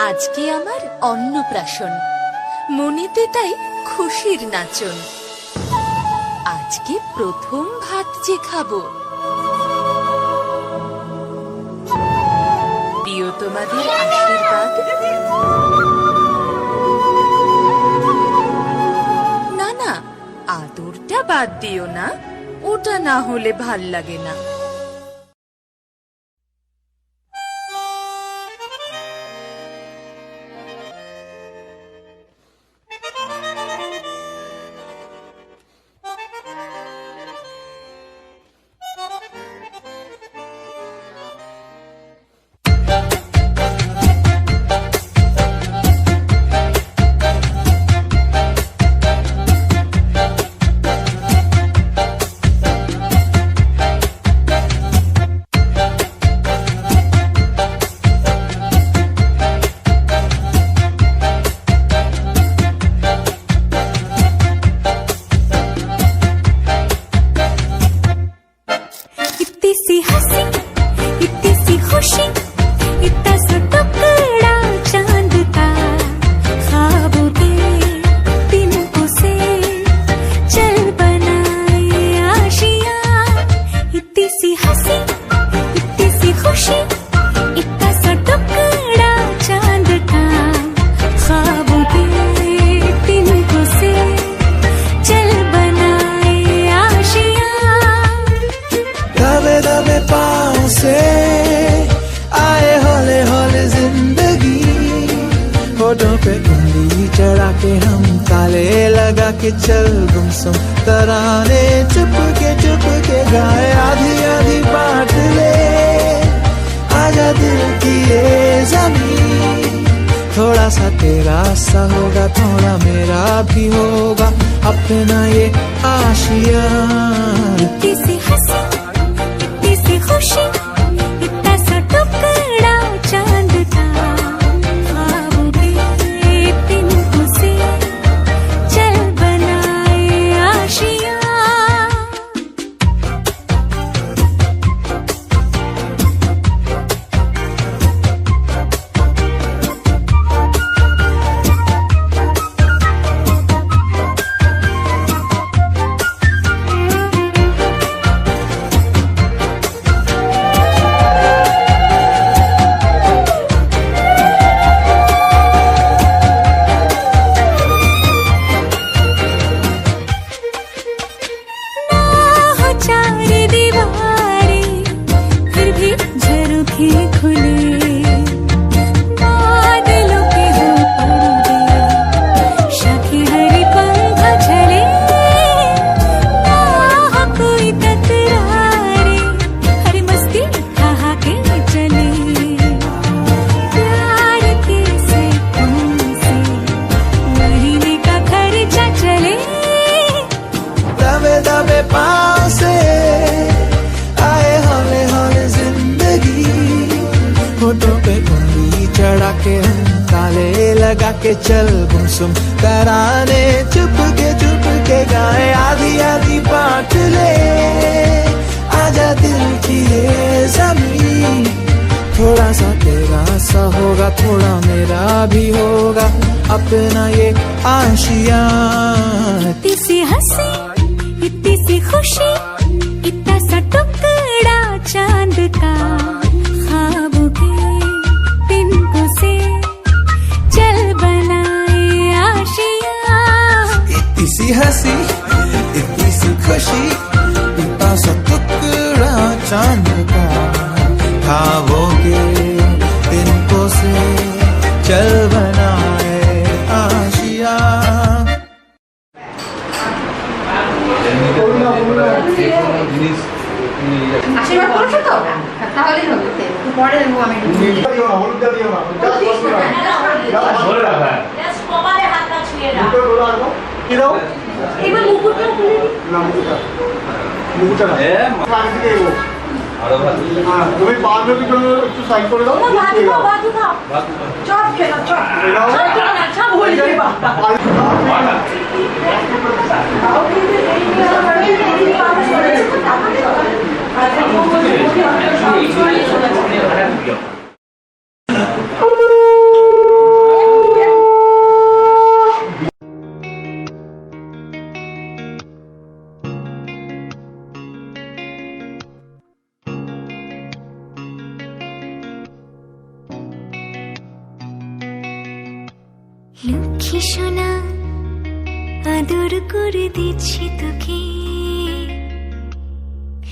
আজকে আমার অন্নপ্রাশন, মনেতে তাই খুশির নাচন। আজকে প্রথম ভাত যে খাবো, প্রিয় তোমাদের আশীর্বাদ। না না, আদরটা বাদ দিও না, ওটা না হলে ভাল লাগে না। होठों पे उंगली चढ़ा के हम ताले लगा के चल गुमसुम तराने चुप के गाए आधी आधी बांट ले आजा दिल की ये ज़मीन। थोड़ा सा तेरा सा होगा, थोड़ा मेरा भी होगा, अपना ये आशिया। इतनी सी हंसी, इतनी सी खुशी, इतना सा टुकड़ा चांद का, चढ़ा के हम ताले लगा के चल गुमसुम तराने चुप के गाए आधी आधी बांट ले आजा दिल की ये ज़मीन। थोड़ा सा तेरा सा होगा, थोड़ा मेरा भी होगा, अपना ये आशिया। इतनी सी हंसी, इतनी सी खुशी, इतना सा टुकड़ा चांद का, ख्वाबों के तिनकों से चल बनाए आशिया। इतनी सी हंसी, इतनी सी खुशी, इतना सा टुकड़ा चांद का, ख्वाबों के तिनकों से चल बनाए आशिया। আশীর্বাদ করেছো তো? তাহলেই হবে। পরে দেবো আমি। এবার মুকুটটা খুলে দিই। না মুকুটটা। মুকুটটা না। তুমি বাঁধবি জন্য একটু সাইড করে দাও। বাঁধু না। চপ খেলা চপ। চপ না চপ হয়ে যাবে বাবা। লক্ষ্মী সোনা আদর করে দিচ্ছি তোকে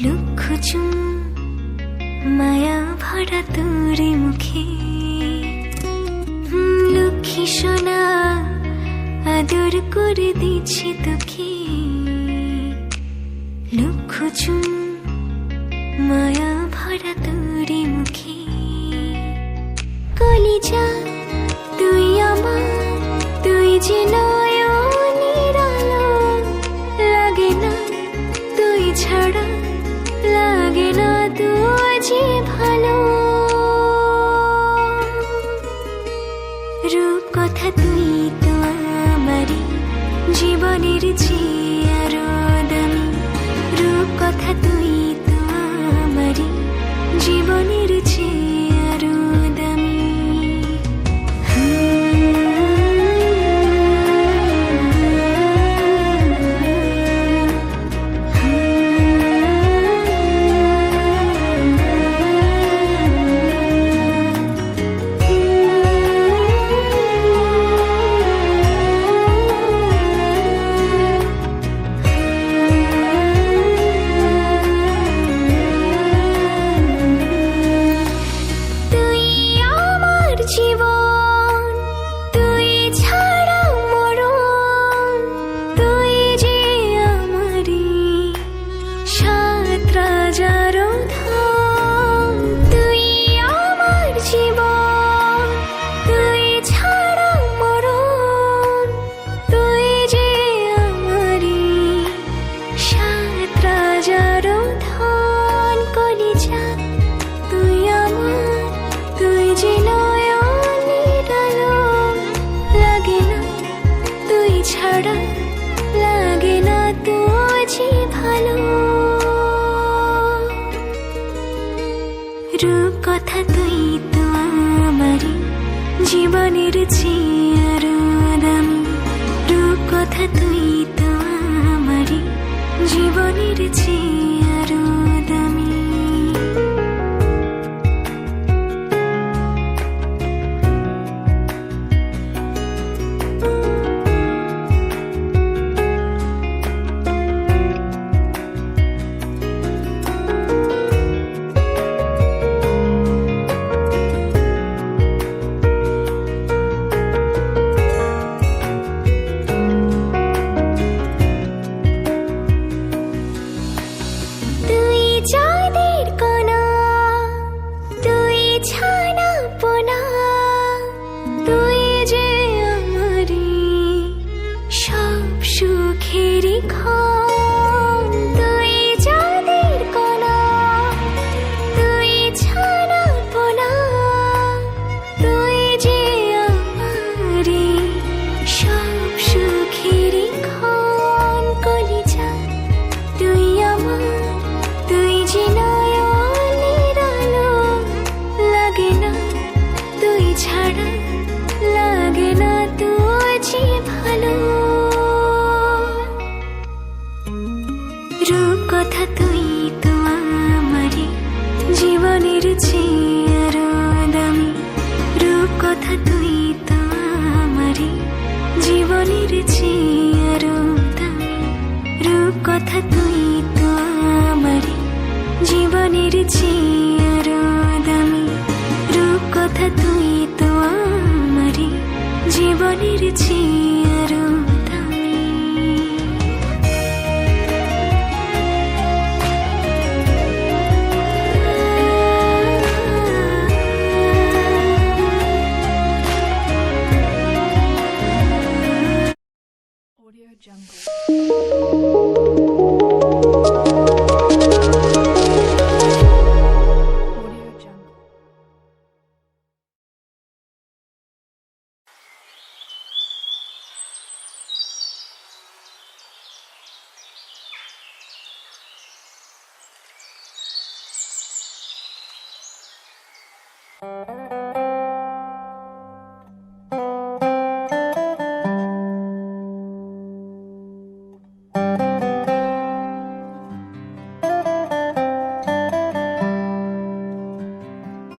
লক্ষ চুম মায়া ভরা তোর মুখে লক্ষ্মী সোনা আদর করে দিচ্ছি তোকে লক্ষ চুম মায়া ভরা তোর মুখে কলিজা তুই আমার তুই যে নয়নের আলো লাগে না তুই ছাড়া লাগে না তুই যে ভালো রূপ কথা তুই তো আমারই জীবনের চেয়ে আরো দামি রূপ কথা তুই তো আমারই জীবনের চেয়ে আরো দামি লাগে না তুঝে ভালো রূপ কথা তুই তো আমারই জীবনের চেয়ে আরো দামি রূপ কথা তুই তো আমারই জীবনের চেয়ে আরো দামি কথা তুই তো আমারই জীবনের চেয়ে আরো দামি রূপ কথা তুই তো আমারই জীবনের চেয়ে আরো দামি রূপ কথা তুই তো আমারই জীবনের চেয়ে আরো দামি রূপ কথা তুই তো আমারই জীবনের চেয়ে আরো Jungle.